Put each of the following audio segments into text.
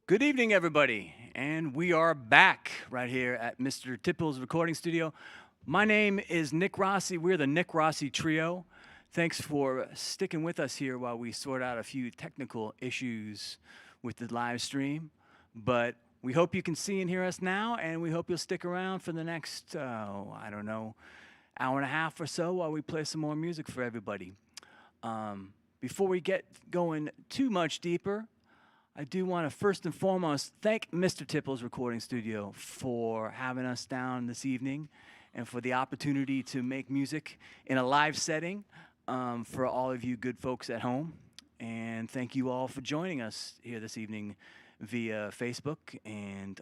Good evening, everybody, and we are back right here at Mr. Tipple's recording studio. My name is Nick Rossi. We're the Nick Rossi Trio. Thanks for sticking with us here while we sort out a few technical issues with the live stream. But we hope you can see and hear us now, and we hope you'll stick around for the next, I don't know, hour and a half or so while we play some more music for everybody. Before we get going too much deeper, I do want to first and foremost thank Mr. Tipple's recording studio for having us down this evening and for the opportunity to make music in a live setting for all of you good folks at home. And thank you all for joining us here this evening via Facebook and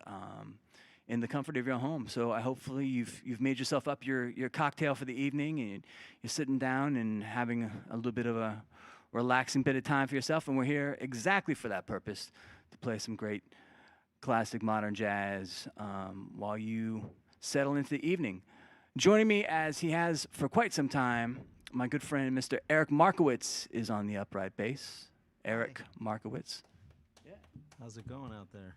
in the comfort of your home. So hopefully you've made yourself up your cocktail for the evening and you're sitting down and having a little bit of a relaxing bit of time for yourself, and we're here exactly for that purpose, to play some great classic modern jazz while you settle into the evening. Joining me, as he has for quite some time, my good friend Mr. Eric Markowitz is on the upright bass. Eric Hi. Markowitz. Yeah. How's it going out there?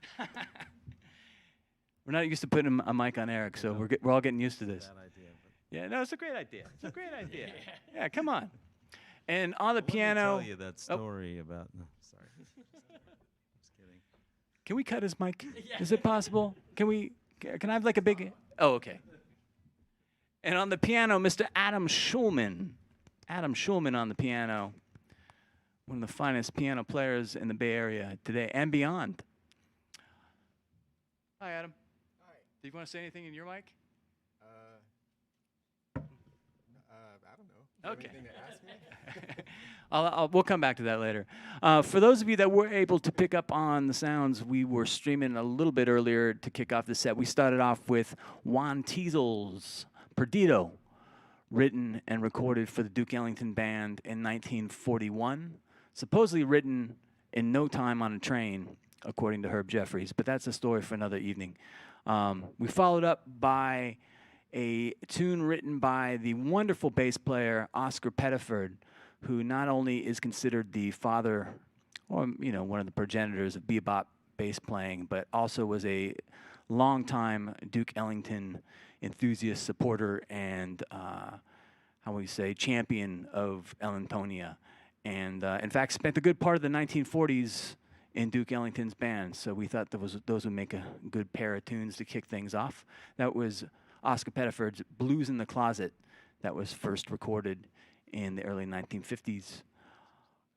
We're not used to putting a mic on Eric, so we're all getting used to this. Bad idea. Yeah, no, it's a great idea. It's a great idea. Yeah, come on. And on the Let me piano. tell you that story about. No, sorry. Just kidding. Can we cut his mic? Is it possible? Can I have like a big? Oh, okay. And on the piano, Mr. Adam Shulman. Adam Shulman on the piano. One of the finest piano players in the Bay Area today and beyond. Hi, Adam. Hi. Do you want to say anything in your mic? I don't know. Okay. Anything to ask me? We'll come back to that later. For those of you that were able to pick up on the sounds, we were streaming a little bit earlier to kick off the set. We started off with Juan Tiesel's Perdido, written and recorded for the Duke Ellington Band in 1941, supposedly written in no time on a train, according to Herb Jeffries, but that's a story for another evening. We followed up by a tune written by the wonderful bass player Oscar Pettiford, who not only is considered the father, or one of the progenitors of bebop bass playing, but also was a longtime Duke Ellington enthusiast, supporter, and how would we say, champion of Ellingtonia, and in fact spent a good part of the 1940s in Duke Ellington's band. So we thought those would make a good pair of tunes to kick things off. That was Oscar Pettiford's Blues in the Closet, that was first recorded in the early 1950s.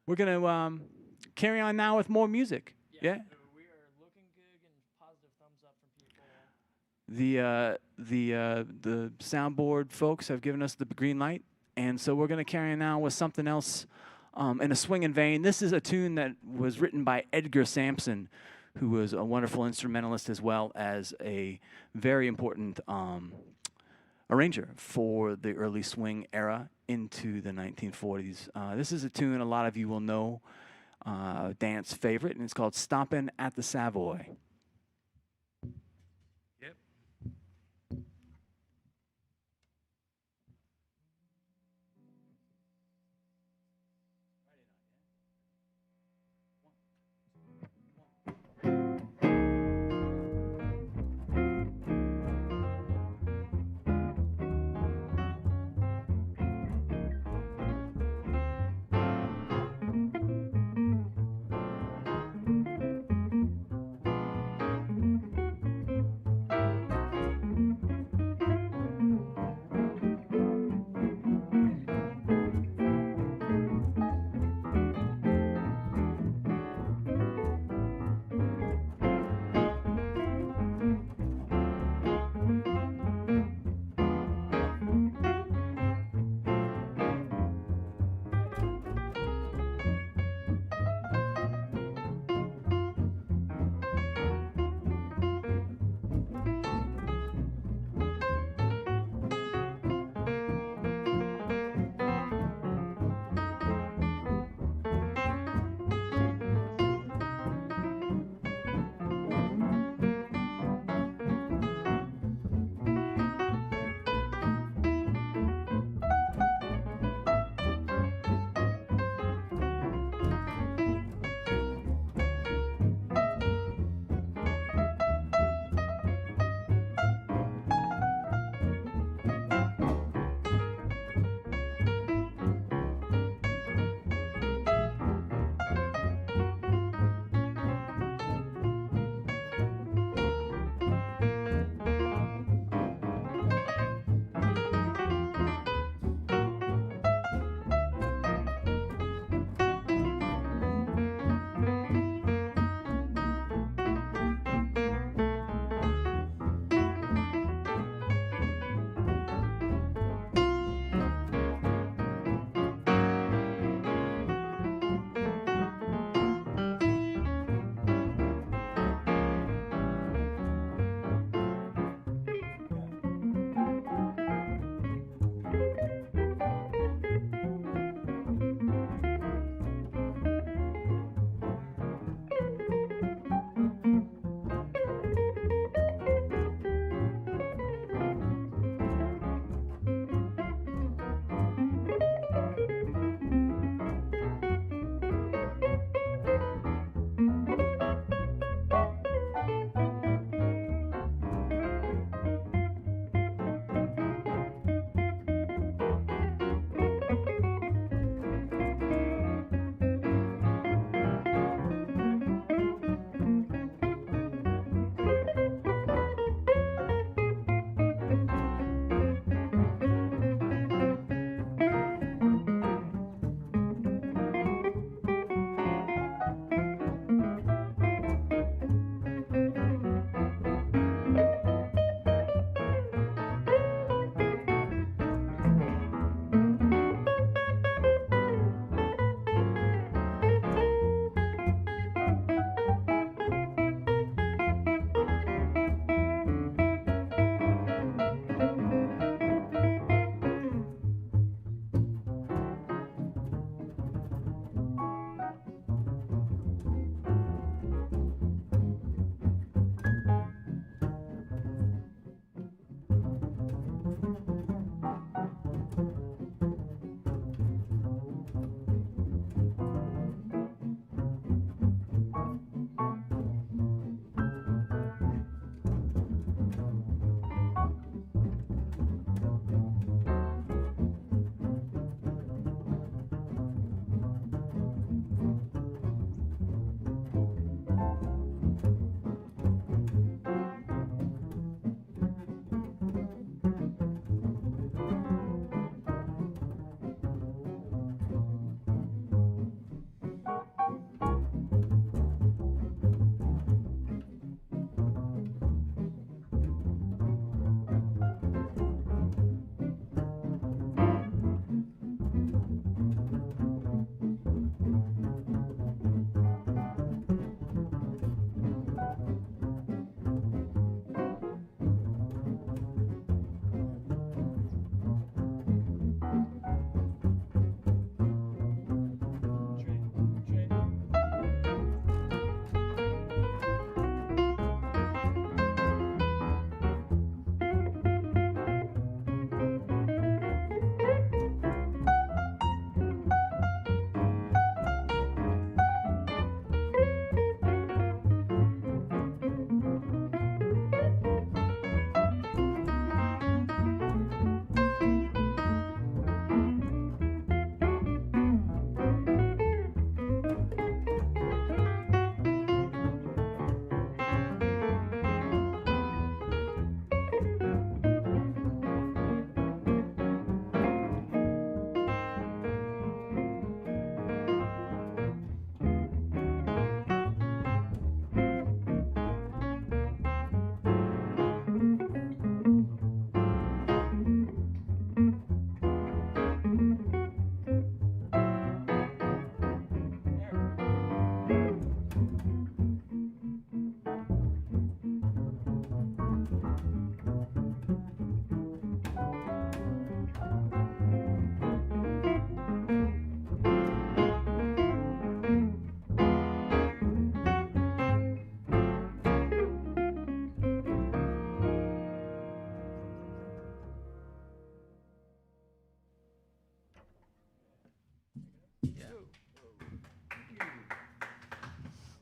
We're going to carry on now with more music. Yeah? We are looking good and positive thumbs up from people. The soundboard folks have given us the green light, and so we're going to carry on now with something else in a swinging vein. This is a tune that was written by Edgar Sampson, who was a wonderful instrumentalist as well as a very important arranger for the early swing era into the 1940s. This is a tune a lot of you will know, dance favorite, and it's called Stompin' at the Savoy. Yep.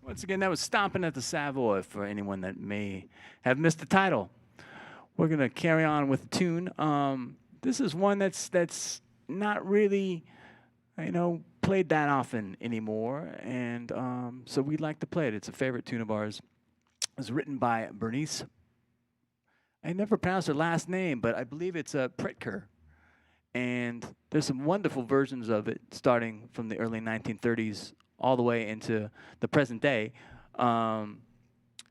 Once again, that was Stomping at the Savoy for anyone that may have missed the title. We're going to carry on with the tune. This is one that's not really, played that often anymore, and so we'd like to play it. It's a favorite tune of ours. It was written by Bernice. I never pronounced her last name, but I believe it's Pritker. And there's some wonderful versions of it, starting from the early 1930s all the way into the present day. And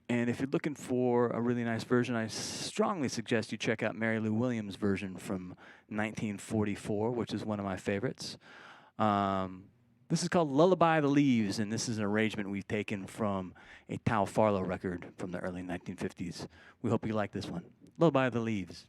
if you're looking for a really nice version, I strongly suggest you check out Mary Lou Williams' version from 1944, which is one of my favorites. This is called Lullaby the Leaves, and this is an arrangement we've taken from a Tal Farlow record from the early 1950s. We hope you like this one. Lullaby the Leaves.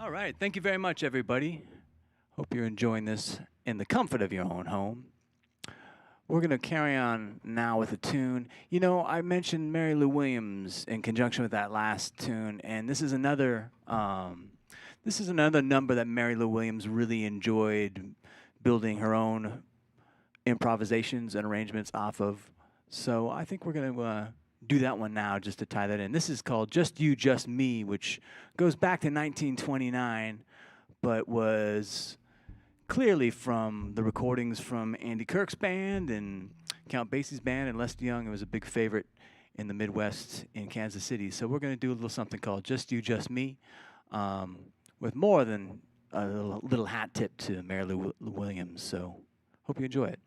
All right. Thank you very much, everybody. Hope you're enjoying this in the comfort of your own home. We're going to carry on now with a tune. You know, I mentioned Mary Lou Williams in conjunction with that last tune, and this is another number that Mary Lou Williams really enjoyed building her own improvisations and arrangements off of. So I think we're going to do that one now just to tie that in. This is called Just You, Just Me, which goes back to 1929, but was clearly from the recordings from Andy Kirk's band and Count Basie's band and Les Young. It was a big favorite in the Midwest in Kansas City. So we're going to do a little something called Just You, Just Me, with more than a little hat tip to Mary Lou Williams. So hope you enjoy it.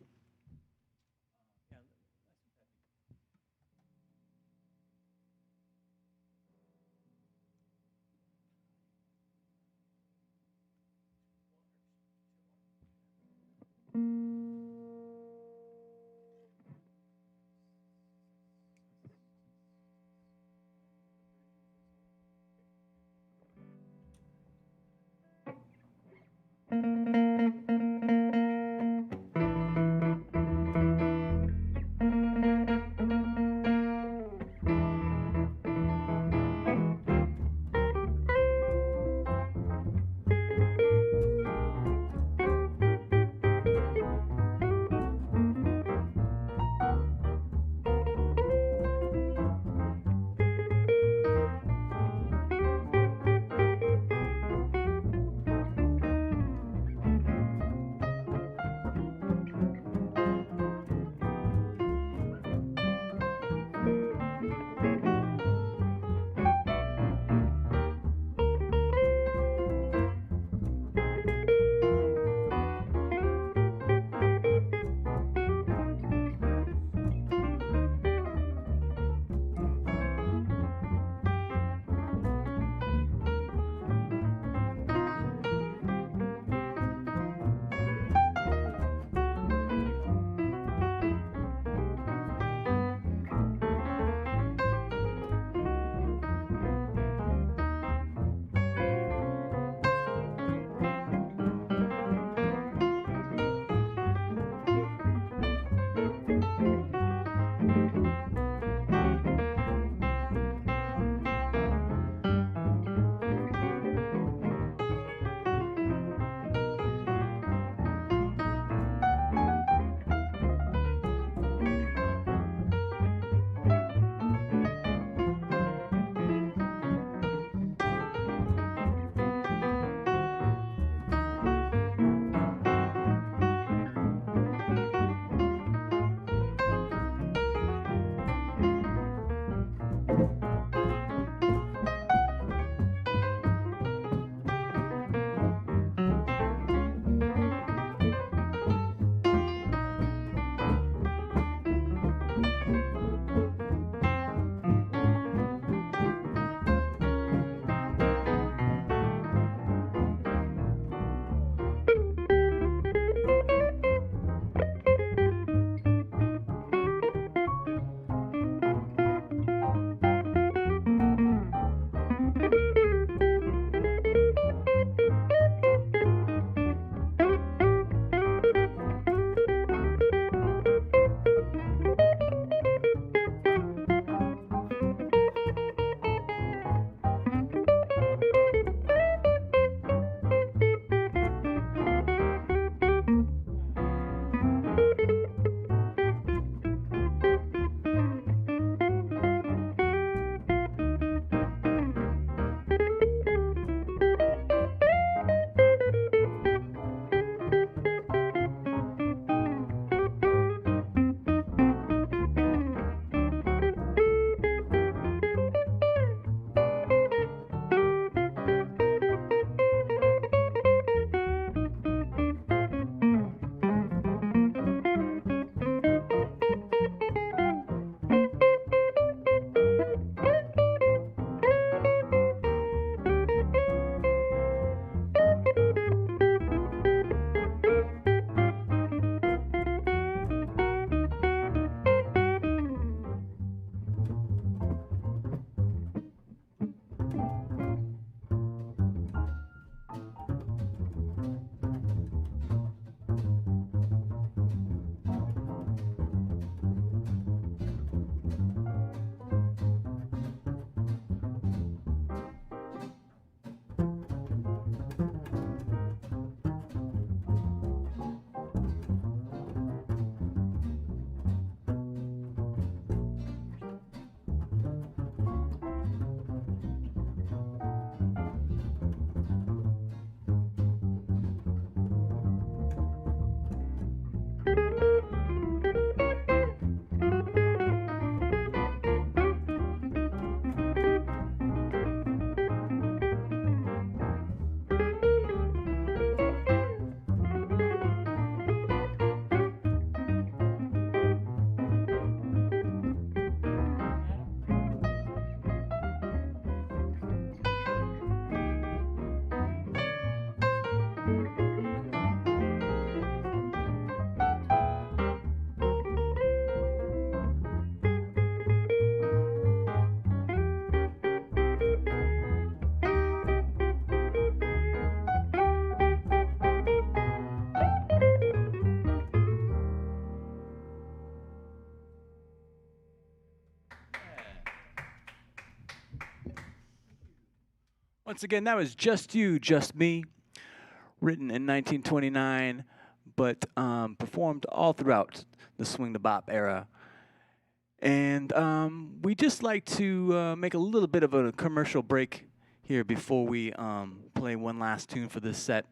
Once again, that was Just You, Just Me, written in 1929, but performed all throughout the swing the bop era. And we just like to make a little bit of a commercial break here before we play one last tune for this set.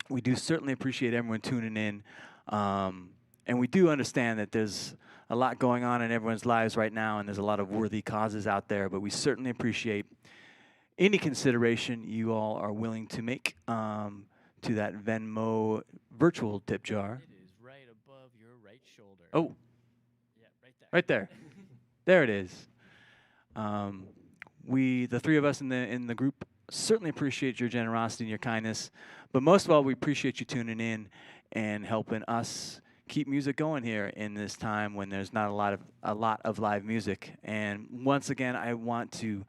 We do certainly appreciate everyone tuning in. And we do understand that there's a lot going on in everyone's lives right now, and there's a lot of worthy causes out there, but we certainly appreciate any consideration you all are willing to make to that Venmo virtual tip jar. It is right above your right shoulder. Oh, Yeah, right there. right there. There it is. We, the three of us in the group, certainly appreciate your generosity and your kindness, but most of all, we appreciate you tuning in and helping us keep music going here in this time when there's not a lot of live music. And once again, I want to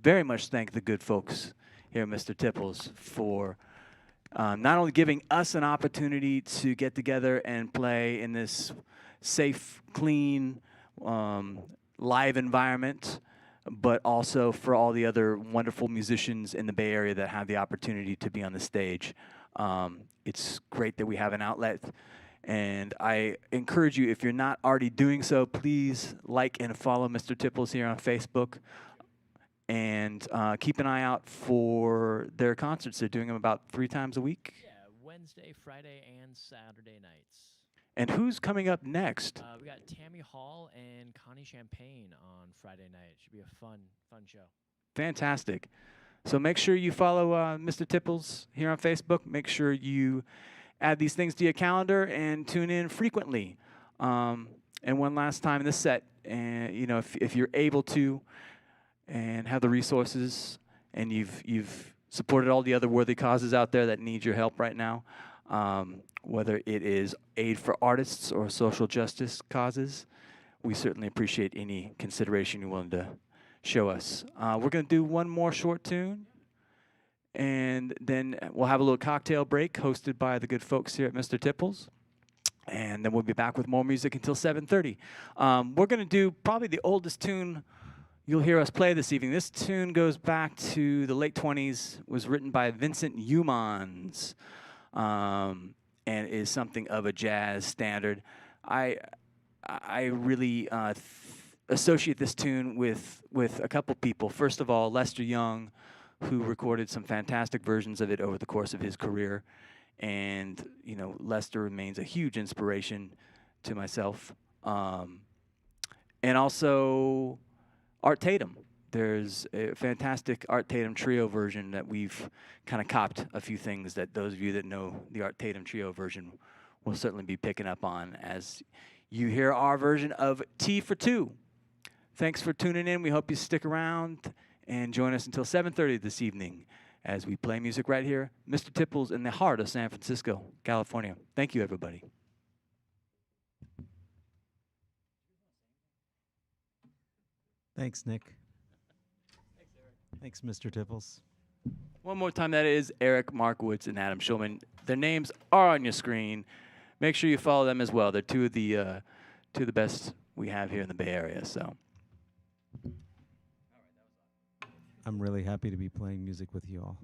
very much thank the good folks here at Mr. Tipple's for not only giving us an opportunity to get together and play in this safe, clean, live environment, but also for all the other wonderful musicians in the Bay Area that have the opportunity to be on the stage. It's great that we have an outlet. And I encourage you, if you're not already doing so, please like and follow Mr. Tipples here on Facebook. And keep an eye out for their concerts. They're doing them about 3 times a week. Yeah, Wednesday, Friday, and Saturday nights. And who's coming up next? We got Tammy Hall and Connie Champagne on Friday night. Should be a fun show. Fantastic. So make sure you follow Mr. Tipples here on Facebook. Make sure you add these things to your calendar and tune in frequently. And one last time in this set, and you know, if you're able to and have the resources, and you've supported all the other worthy causes out there that need your help right now, whether it is aid for artists or social justice causes, we certainly appreciate any consideration you're willing to show us. We're going to do one more short tune, and then we'll have a little cocktail break hosted by the good folks here at Mr. Tipples. And then we'll be back with more music until 7:30. We're going to do probably the oldest tune you'll hear us play this evening. This tune goes back to the late 20s, was written by Vincent Youmans, and is something of a jazz standard. I really associate this tune with a couple people. First of all, Lester Young, who recorded some fantastic versions of it over the course of his career. And, you know, Lester remains a huge inspiration to myself. And also Art Tatum. There's a fantastic Art Tatum trio version that we've kind of copped a few things that those of you that know the Art Tatum trio version will certainly be picking up on as you hear our version of Tea for Two. Thanks for tuning in. We hope you stick around and join us until 7:30 this evening as we play music right here, Mr. Tipples in the heart of San Francisco, California. Thank you, everybody. Thanks, Nick. Thanks, Mr. Tipples. One more time, that is Eric Markowitz and Adam Shulman. Their names are on your screen. Make sure you follow them as well. They're two of the best we have here in the Bay Area. So, I'm really happy to be playing music with you all.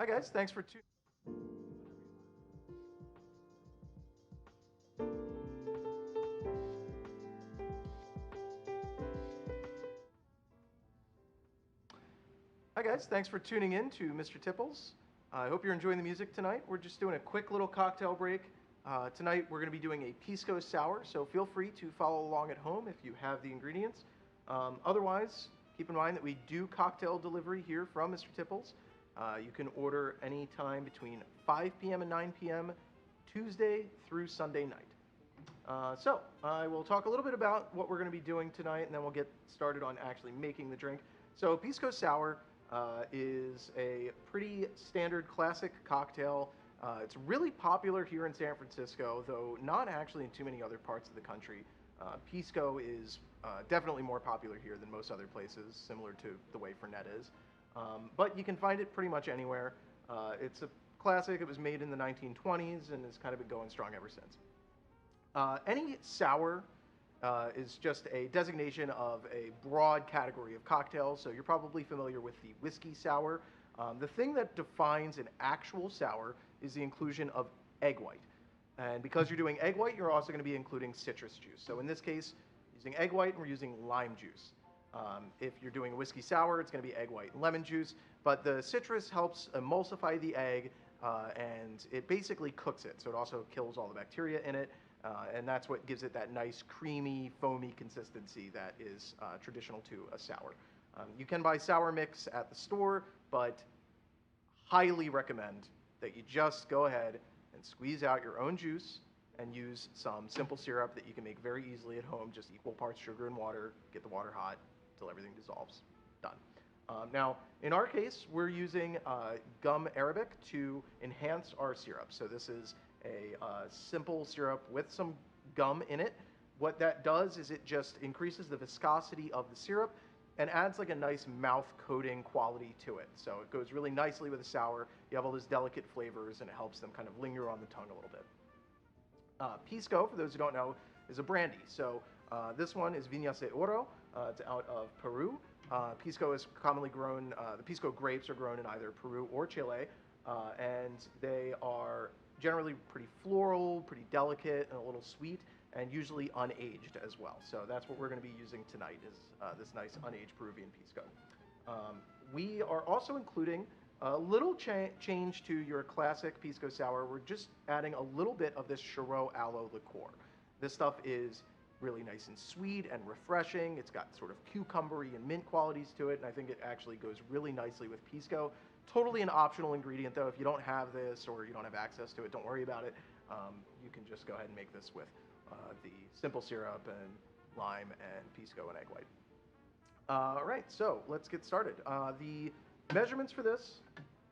Hi guys, thanks for tuning. Hi guys, thanks for tuning in to Mr. Tipples. I hope you're enjoying the music tonight. We're just doing a quick little cocktail break. Tonight we're going to be doing a Pisco Sour, so feel free to follow along at home if you have the ingredients. Otherwise, keep in mind that we do cocktail delivery here from Mr. Tipples. You can order any time between 5 p.m. and 9 p.m. Tuesday through Sunday night. So I will talk a little bit about what we're going to be doing tonight, and then we'll get started on actually making the drink. So Pisco Sour is a pretty standard classic cocktail. It's really popular here in San Francisco, though not actually in too many other parts of the country. Pisco is definitely more popular here than most other places, similar to the way Fernet is. But you can find it pretty much anywhere. It's a classic. It was made in the 1920s and has kind of been going strong ever since. Any sour is just a designation of a broad category of cocktails, so you're probably familiar with the whiskey sour. The thing that defines an actual sour is the inclusion of egg white. And because you're doing egg white, you're also going to be including citrus juice. So in this case, using egg white, and we're using lime juice. If you're doing a whiskey sour, it's going to be egg white and lemon juice, but the citrus helps emulsify the egg, and it basically cooks it, so it also kills all the bacteria in it. And that's what gives it that nice, creamy, foamy consistency that is traditional to a sour. You can buy sour mix at the store, but highly recommend that you just go ahead and squeeze out your own juice and use some simple syrup that you can make very easily at home, just equal parts sugar and water, get the water hot until everything dissolves. Done. Now, in our case, we're using gum arabic to enhance our syrup. So this is a simple syrup with some gum in it. What that does is it just increases the viscosity of the syrup and adds like a nice mouth coating quality to it. So it goes really nicely with a sour. You have all those delicate flavors and it helps them kind of linger on the tongue a little bit. Pisco, for those who don't know, is a brandy. So this one is Viñas de Oro. It's out of Peru. Pisco is commonly grown, the Pisco grapes are grown in either Peru or Chile, and they are generally pretty floral, pretty delicate, and a little sweet, and usually unaged as well. So that's what we're going to be using tonight is this nice unaged Peruvian Pisco. We are also including a little change to your classic Pisco Sour. We're just adding a little bit of this Chirot aloe liqueur. This stuff is really nice and sweet and refreshing. It's got sort of cucumbery and mint qualities to it, and I think it actually goes really nicely with Pisco. Totally an optional ingredient, though. If you don't have this or you don't have access to it, don't worry about it. You can just go ahead and make this with the simple syrup and lime and Pisco and egg white. All right, so let's get started. The measurements for this,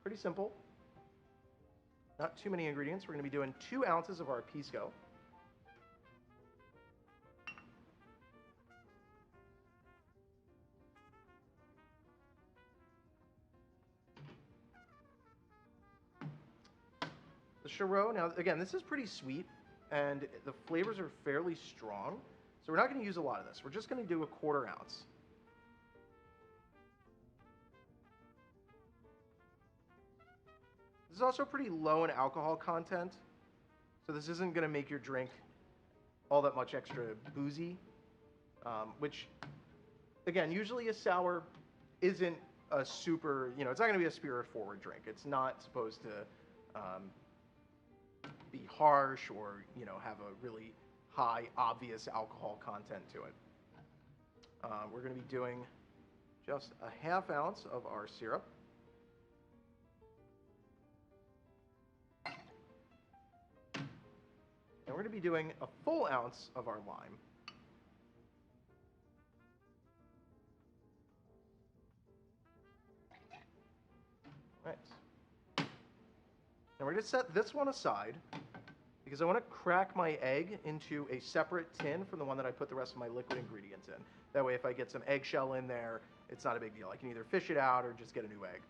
pretty simple. Not too many ingredients. We're going to be doing 2 ounces of our Pisco. The Chirot, now again, this is pretty sweet, and the flavors are fairly strong, so we're not going to use a lot of this. We're just going to do a 1/4 ounce. This is also pretty low in alcohol content, so this isn't going to make your drink all that much extra boozy, which, again, usually a sour isn't a super, it's not going to be a spirit-forward drink. It's not supposed to be harsh or have a really high obvious alcohol content to it. We're going to be doing just a 1/2 ounce of our syrup. And we're going to be doing a full ounce of our lime. Right. Now we're going to set this one aside because I want to crack my egg into a separate tin from the one that I put the rest of my liquid ingredients in. That way if I get some eggshell in there, it's not a big deal. I can either fish it out or just get a new egg.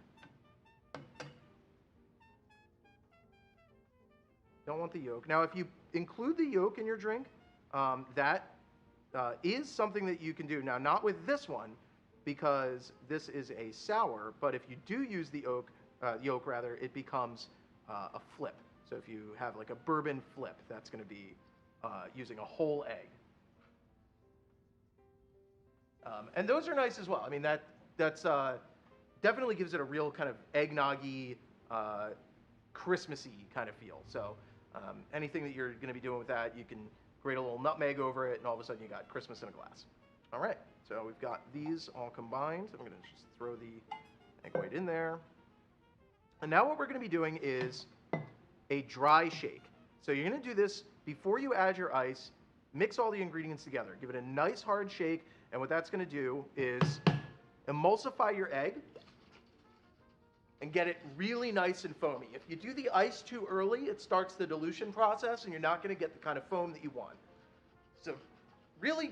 Don't want the yolk. Now if you include the yolk in your drink, that is something that you can do. Now not with this one because this is a sour, but if you do use the yolk rather, it becomes a flip. So if you have like a bourbon flip, that's going to be using a whole egg. And those are nice as well. I mean, that's definitely gives it a real kind of eggnoggy, Christmassy kind of feel. So anything that you're going to be doing with that, you can grate a little nutmeg over it, and all of a sudden you got Christmas in a glass. All right, so we've got these all combined. I'm going to just throw the egg white in there. And now what we're going to be doing is a dry shake. So you're going to do this before you add your ice. Mix all the ingredients together. Give it a nice hard shake, and what that's going to do is emulsify your egg and get it really nice and foamy. If you do the ice too early, it starts the dilution process, and you're not going to get the kind of foam that you want. So really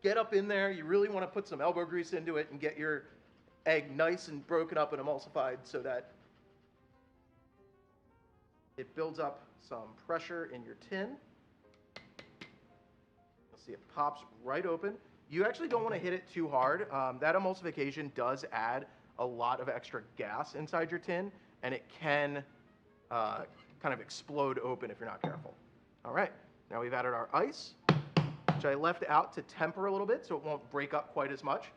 get up in there. You really want to put some elbow grease into it and get your egg nice and broken up and emulsified so that it builds up some pressure in your tin. You'll see it pops right open. You actually don't want to hit it too hard. That emulsification does add a lot of extra gas inside your tin, and it can kind of explode open if you're not careful. All right, now we've added our ice, which I left out to temper a little bit so it won't break up quite as much.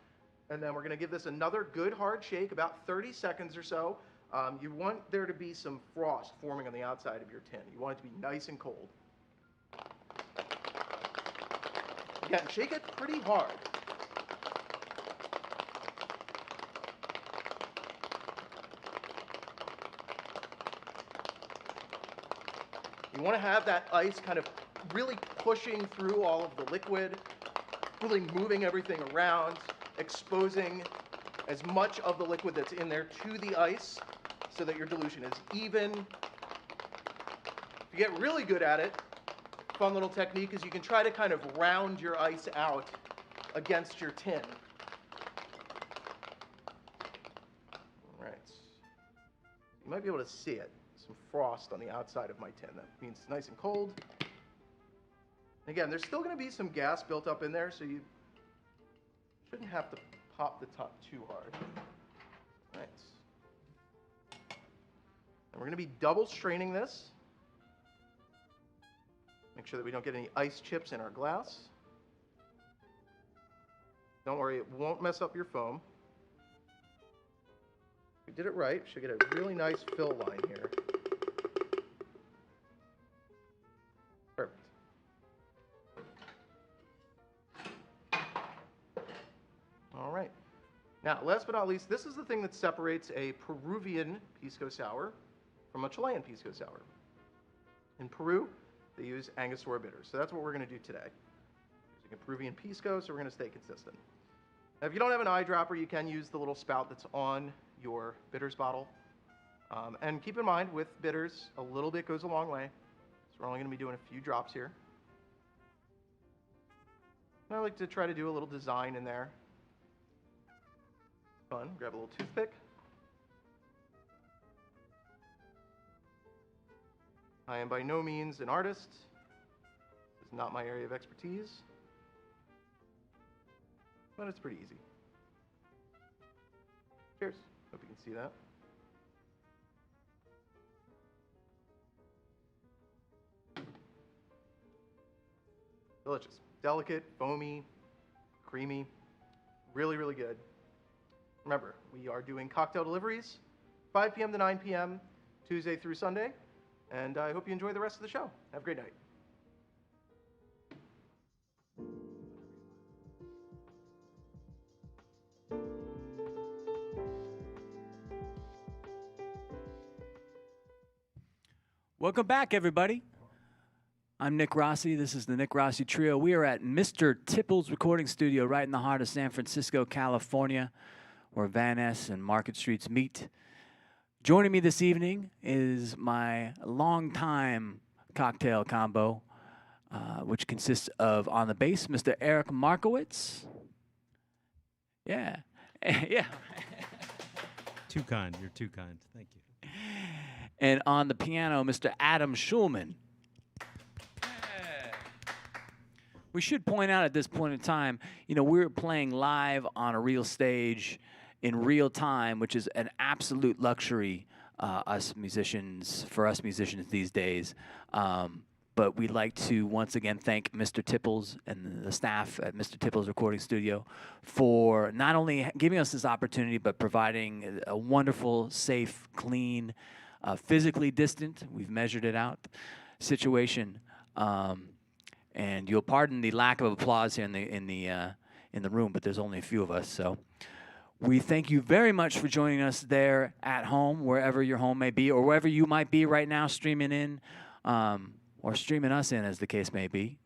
And then we're going to give this another good hard shake, about 30 seconds or so. You want there to be some frost forming on the outside of your tin. You want it to be nice and cold. Again, shake it pretty hard. You want to have that ice kind of really pushing through all of the liquid, really moving everything around, exposing as much of the liquid that's in there to the ice so that your dilution is even. If you get really good at it, fun little technique is you can try to kind of round your ice out against your tin. All right. You might be able to see it. Some frost on the outside of my tin. That means it's nice and cold. Again, there's still going to be some gas built up in there, so you shouldn't have to pop the top too hard. All right. And we're going to be double straining this. Make sure that we don't get any ice chips in our glass. Don't worry, it won't mess up your foam. If we did it right, we should get a really nice fill line here. Perfect. All right. Now, last but not least, this is the thing that separates a Peruvian Pisco Sour from a Chilean Pisco Sour. In Peru, they use Angostura Bitters. So that's what we're going to do today. Using a Peruvian Pisco, so we're going to stay consistent. Now, if you don't have an eyedropper, you can use the little spout that's on your bitters bottle. And keep in mind, with bitters, a little bit goes a long way. So we're only going to be doing a few drops here. And I like to try to do a little design in there. Fun. Grab a little toothpick. I am by no means an artist. This is not my area of expertise. But it's pretty easy. Cheers. Hope you can see that. Delicious. Delicate, foamy, creamy. Really, really good. Remember, we are doing cocktail deliveries, 5 p.m. to 9 p.m., Tuesday through Sunday. And I hope you enjoy the rest of the show. Have a great night. Welcome back, everybody. I'm Nick Rossi. This is the Nick Rossi Trio. We are at Mr. Tipple's recording studio right in the heart of San Francisco, California, where Van Ness and Market Streets meet. Joining me this evening is my longtime cocktail combo, which consists of, on the bass, Mr. Eric Markowitz. Yeah. Yeah. Too kind. You're too kind. Thank you. And on the piano, Mr. Adam Shulman. We should point out at this point in time, we're playing live on a real stage in real time, which is an absolute luxury for us musicians these days. But we'd like to once again thank Mr. Tipples and the staff at Mr. Tipples Recording Studio for not only giving us this opportunity, but providing a wonderful, safe, clean, physically distant, we've measured it out, situation. And you'll pardon the lack of applause here in the room, but there's only a few of us, so. We thank you very much for joining us there at home, wherever your home may be, or wherever you might be right now streaming in, or streaming us in, as the case may be.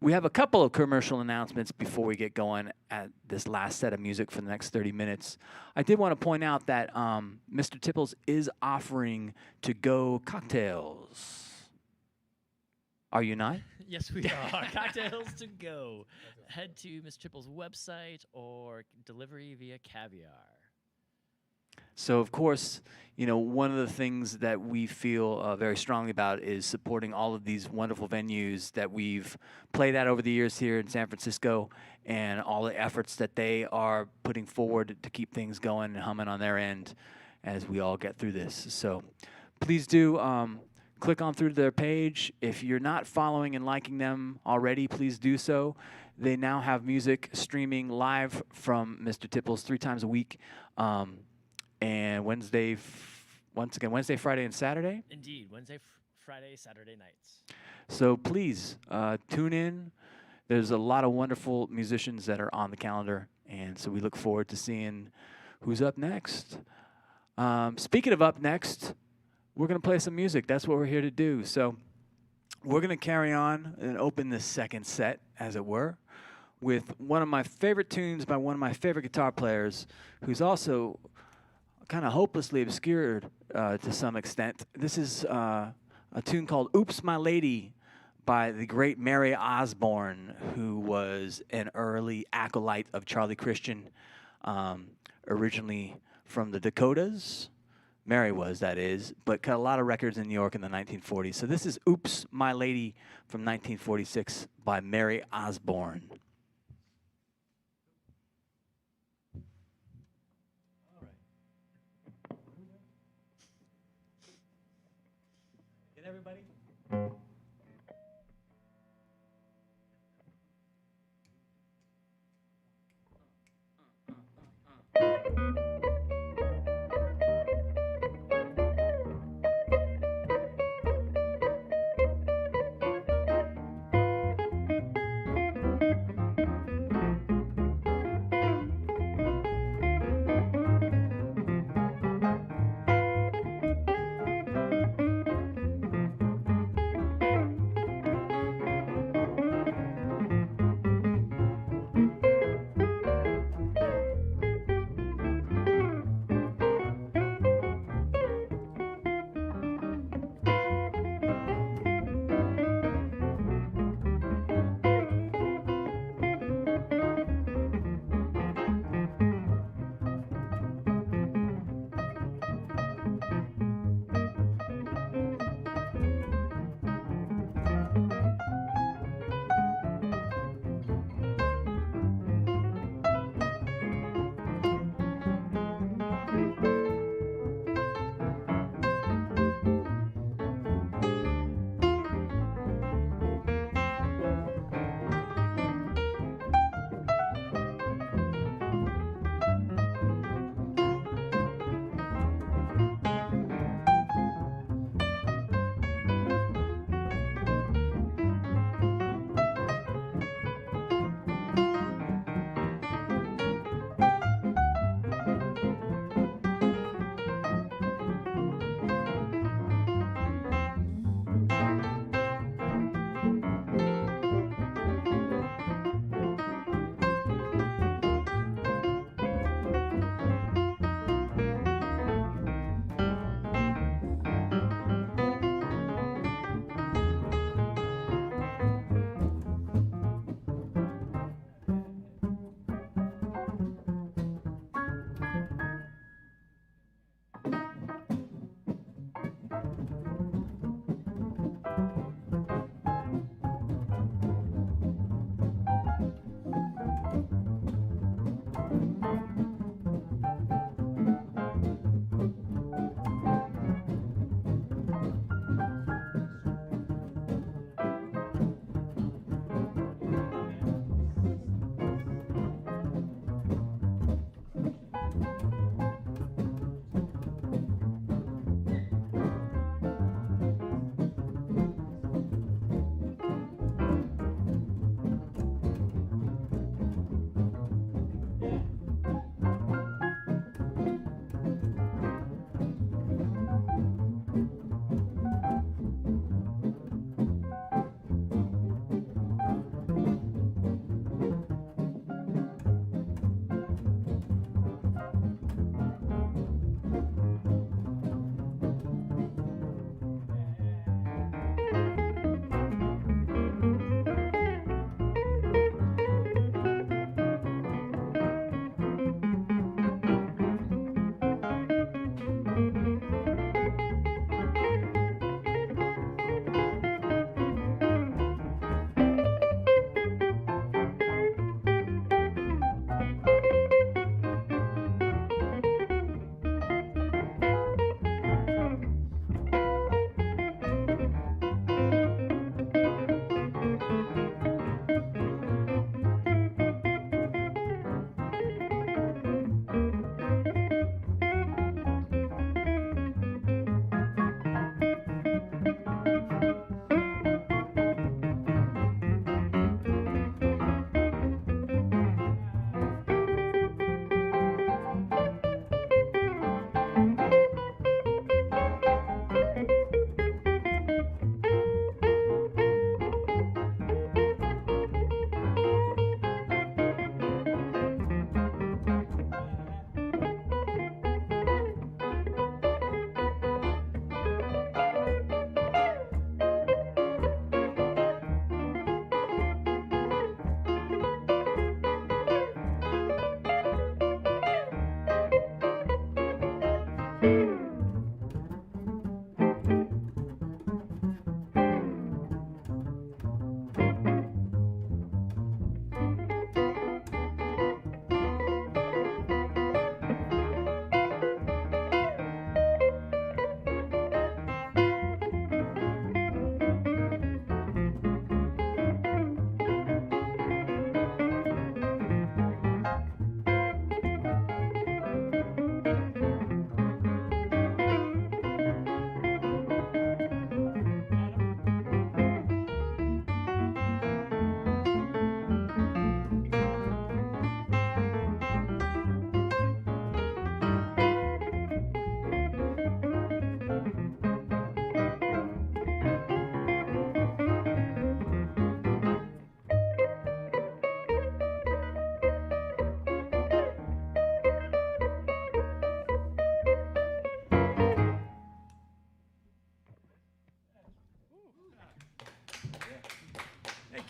We have a couple of commercial announcements before we get going at this last set of music for the next 30 minutes. I did want to point out that Mr. Tipples is offering to-go cocktails. Are you not? Yes, we are. Cocktails to go. Head to Mr. Tipple's website or delivery via Caviar. So, of course, you know, one of the things that we feel very strongly about is supporting all of these wonderful venues that we've played at over the years here in San Francisco, and all the efforts that they are putting forward to keep things going and humming on their end as we all get through this. So please do click on through to their page. If you're not following and liking them already, please do so. They now have music streaming live from Mr. Tipples 3 times a week. And Wednesday, Wednesday, Friday, and Saturday. Indeed, Wednesday, Friday, Saturday nights. So please tune in. There's a lot of wonderful musicians that are on the calendar, and so we look forward to seeing who's up next. Speaking of up next, we're going to play some music. That's what we're here to do. So we're going to carry on and open this second set, as it were, with one of my favorite tunes by one of my favorite guitar players, who's also kind of hopelessly obscured to some extent. This is a tune called Oops, My Lady by the great Mary Osborne, who was an early acolyte of Charlie Christian, originally from the Dakotas. Mary was, that is, but cut a lot of records in New York in the 1940s. So this is Oops, My Lady from 1946 by Mary Osborne. Get everybody?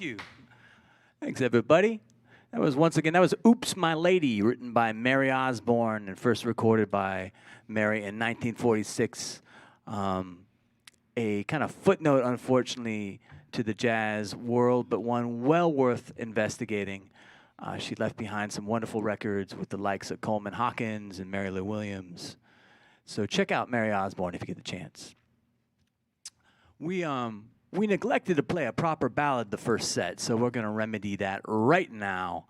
you. Thanks, everybody. That was that was Oops, My Lady, written by Mary Osborne and first recorded by Mary in 1946. A kind of footnote, unfortunately, to the jazz world, but one well worth investigating. She left behind some wonderful records with the likes of Coleman Hawkins and Mary Lou Williams. So check out Mary Osborne if you get the chance. We neglected to play a proper ballad the first set, so we're going to remedy that right now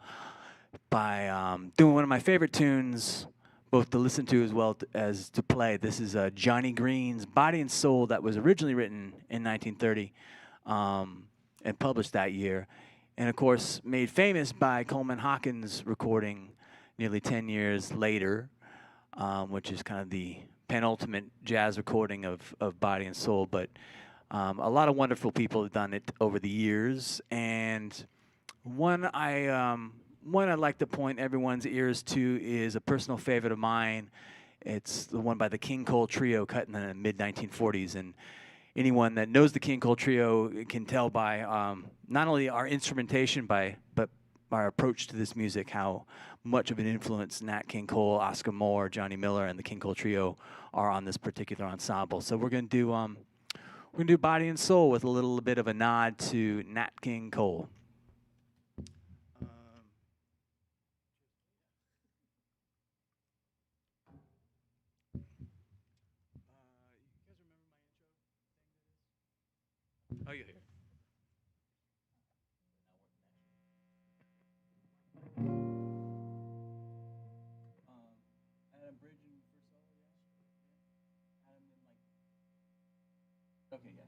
by doing one of my favorite tunes, both to listen to as well as to play. This is Johnny Green's Body and Soul that was originally written in 1930 and published that year. And, of course, made famous by Coleman Hawkins' recording nearly 10 years later, which is kind of the penultimate jazz recording of Body and Soul. But a lot of wonderful people have done it over the years. And one I'd like to point everyone's ears to is a personal favorite of mine. It's the one by the King Cole Trio, cut in the mid-1940s. And anyone that knows the King Cole Trio can tell by not only our instrumentation, but our approach to this music, how much of an influence Nat King Cole, Oscar Moore, Johnny Miller, and the King Cole Trio are on this particular ensemble. So we're going to do Body and Soul with a little bit of a nod to Nat King Cole. Oh, you're here. Adam Bridge and first solo, yeah. Adam and like. Okay, yeah.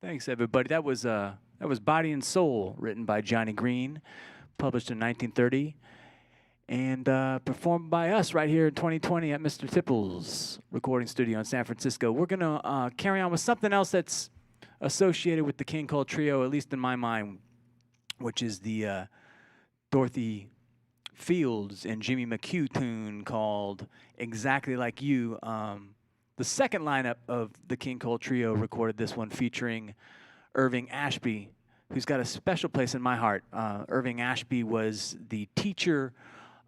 Thanks, everybody. That was Body and Soul, written by Johnny Green, published in 1930, and performed by us right here in 2020 at Mr. Tipple's recording studio in San Francisco. We're gonna carry on with something else that's associated with the King Cole Trio, at least in my mind, which is the Dorothy Fields and Jimmy McHugh tune called "Exactly Like You." The second lineup of the King Cole Trio recorded this one featuring Irving Ashby, who's got a special place in my heart. Irving Ashby was the teacher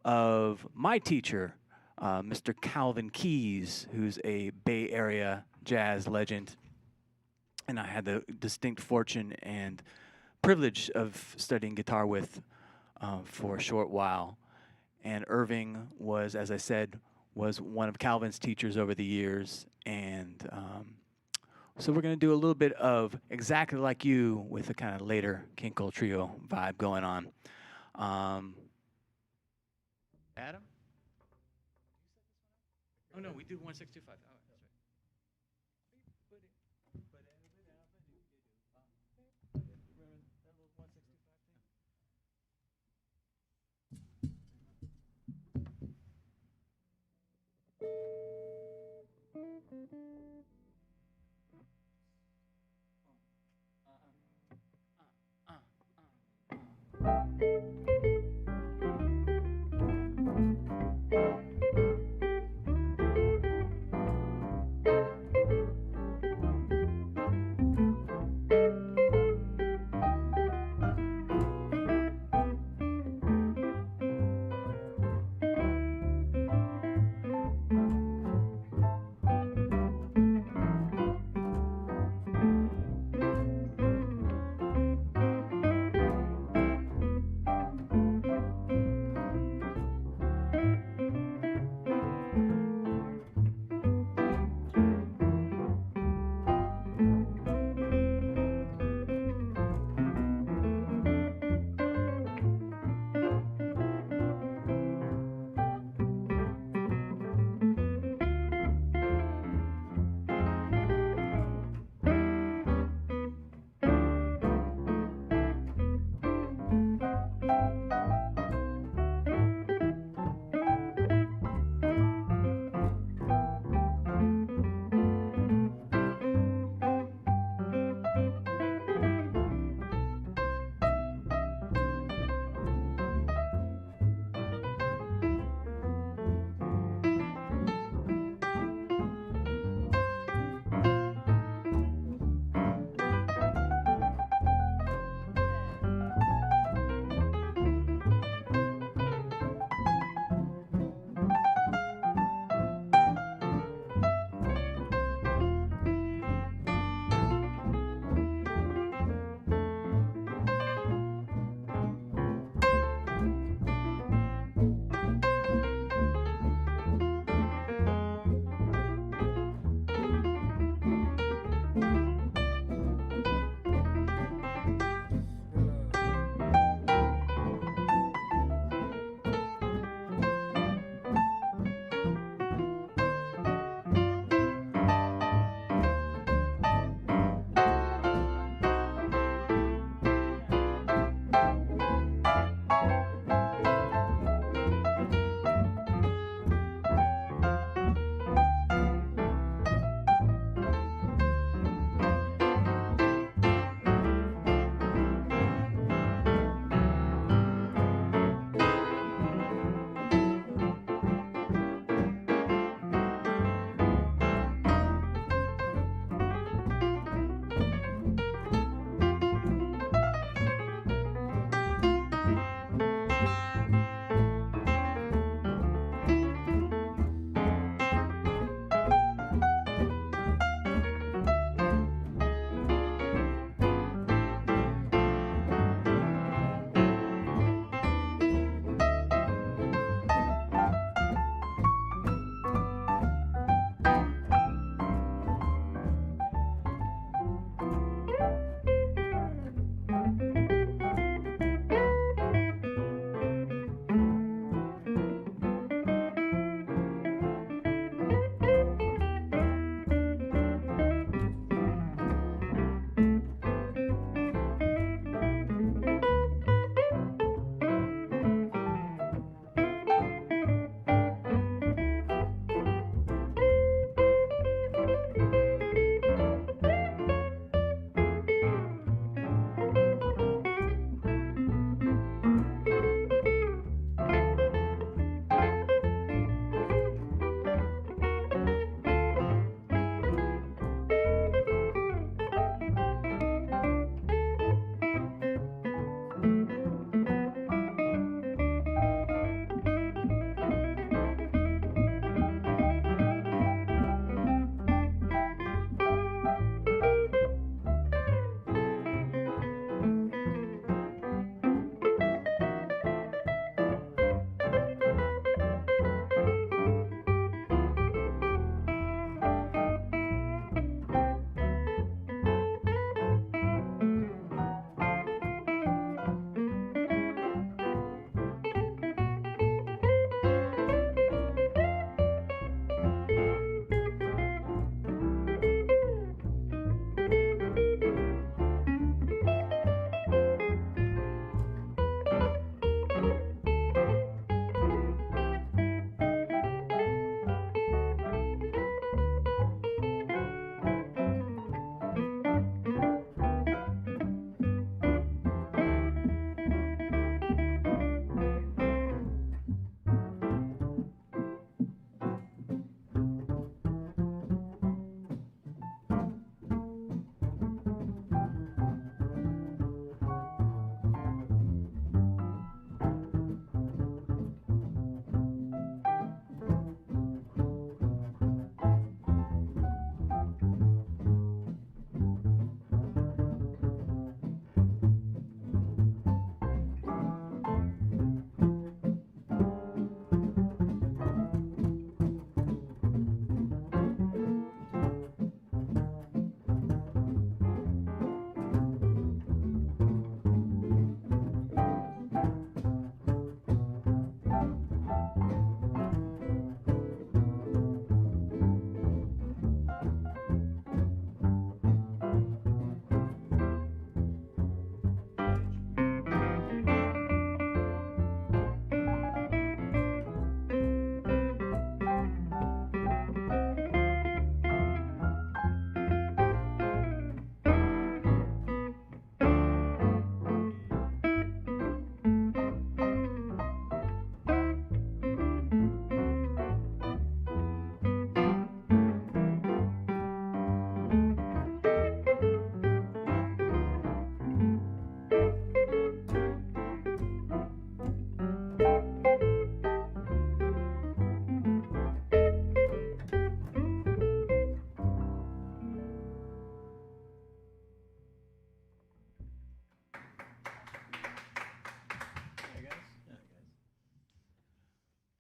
of my teacher, Mr. Calvin Keys, who's a Bay Area jazz legend. And I had the distinct fortune and privilege of studying guitar with for a short while. And Irving was, as I said, was one of Calvin's teachers over the years. And so we're going to do a little bit of Exactly Like You with a kind of later King Cole Trio vibe going on. Adam? Oh, no, we do 165. Oh, that's right.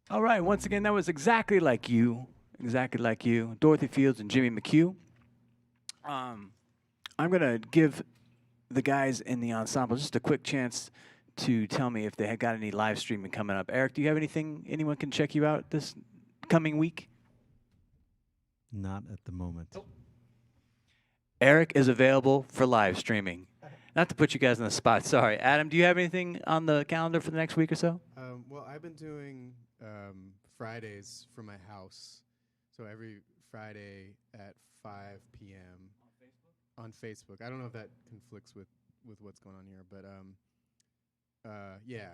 All right, once again, that was exactly like you. Exactly like you. Dorothy Fields and Jimmy McHugh. I'm going to give the guys in the ensemble just a quick chance to tell me if they had got any live streaming coming up. Eric, do you have anything anyone can check you out this coming week? Not at the moment. Eric is available for live streaming. Not to put you guys on the spot, sorry. Adam, do you have anything on the calendar for the next week or so? Well, I've been doing Fridays from my house. So every Friday at 5 p.m. on Facebook. I don't know if that conflicts with what's going on here, but yeah.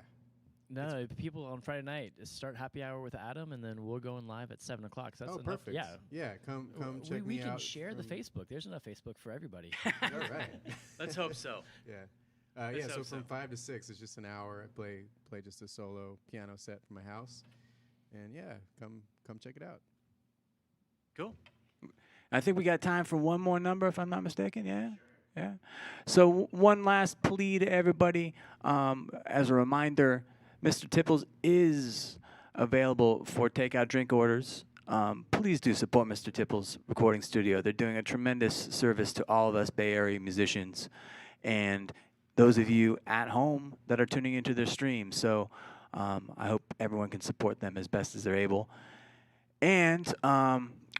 No, people on Friday night start happy hour with Adam, and then we're going live at 7 o'clock. So that's enough. Perfect. Yeah, Yeah, come check we me can out. share the Facebook. There's enough Facebook for everybody. All right. Let's hope so. Yeah. Let's Yeah, so hope from so. 5 to 6 is just an hour. I play just a solo piano set from my house. And yeah, come check it out. Cool. I think we got time for one more number, if I'm not mistaken. Yeah? Yeah. So one last plea to everybody. As a reminder, Mr. Tipples is available for takeout drink orders. Please do support Mr. Tipples Recording Studio. They're doing a tremendous service to all of us Bay Area musicians and those of you at home that are tuning into their stream. So I hope everyone can support them as best as they're able. And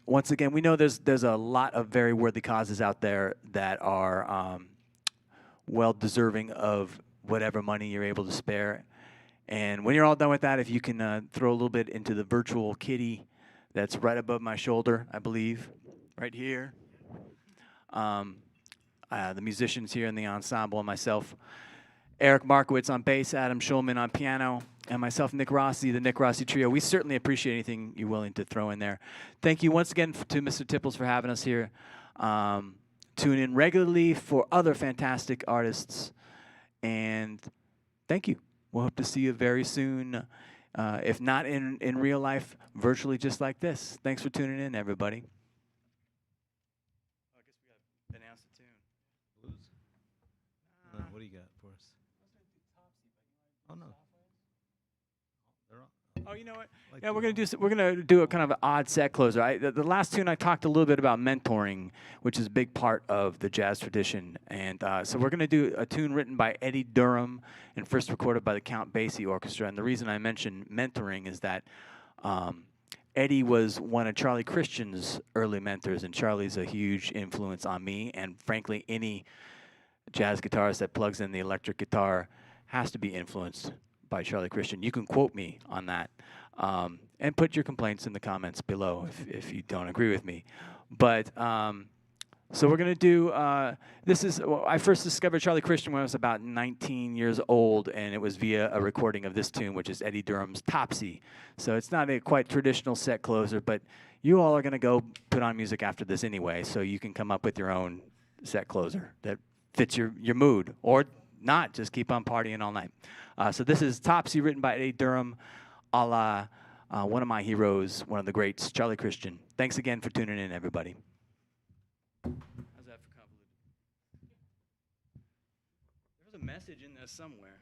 once again, we know there's a lot of very worthy causes out there that are well deserving of whatever money you're able to spare. And when you're all done with that, if you can throw a little bit into the virtual kitty that's right above my shoulder, I believe, right here. The musicians here in the ensemble and myself, Eric Markowitz on bass, Adam Shulman on piano, and myself, Nick Rossi, the Nick Rossi Trio. We certainly appreciate anything you're willing to throw in there. Thank you once again to Mr. Tipples for having us here. Tune in regularly for other fantastic artists. And thank you. We'll hope to see you very soon. If not in real life, virtually just like this. Thanks for tuning in, everybody. I guess we got to announce the tune. Blues? No, what do you got for us? Oh, no. They're on. Oh, you know what? Like Yeah, the- we're gonna do a kind of an odd set closer. The last tune I talked a little bit about mentoring, which is a big part of the jazz tradition, and so we're gonna do a tune written by Eddie Durham and first recorded by the Count Basie Orchestra. And the reason I mention mentoring is that Eddie was one of Charlie Christian's early mentors, and Charlie's a huge influence on me, and frankly, any jazz guitarist that plugs in the electric guitar has to be influenced by Charlie Christian. You can quote me on that, and put your complaints in the comments below if you don't agree with me. But so we're gonna do. I first discovered Charlie Christian when I was about 19 years old, and it was via a recording of this tune, which is Eddie Durham's Topsy. So it's not a quite traditional set closer, but you all are gonna go put on music after this anyway, so you can come up with your own set closer that fits your mood, or not, just keep on partying all night. So this is Topsy, written by Eddie Durham, a la one of my heroes, one of the greats, Charlie Christian. Thanks again for tuning in, everybody. How's that for convoluted? There's a message in there somewhere.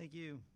Thank you.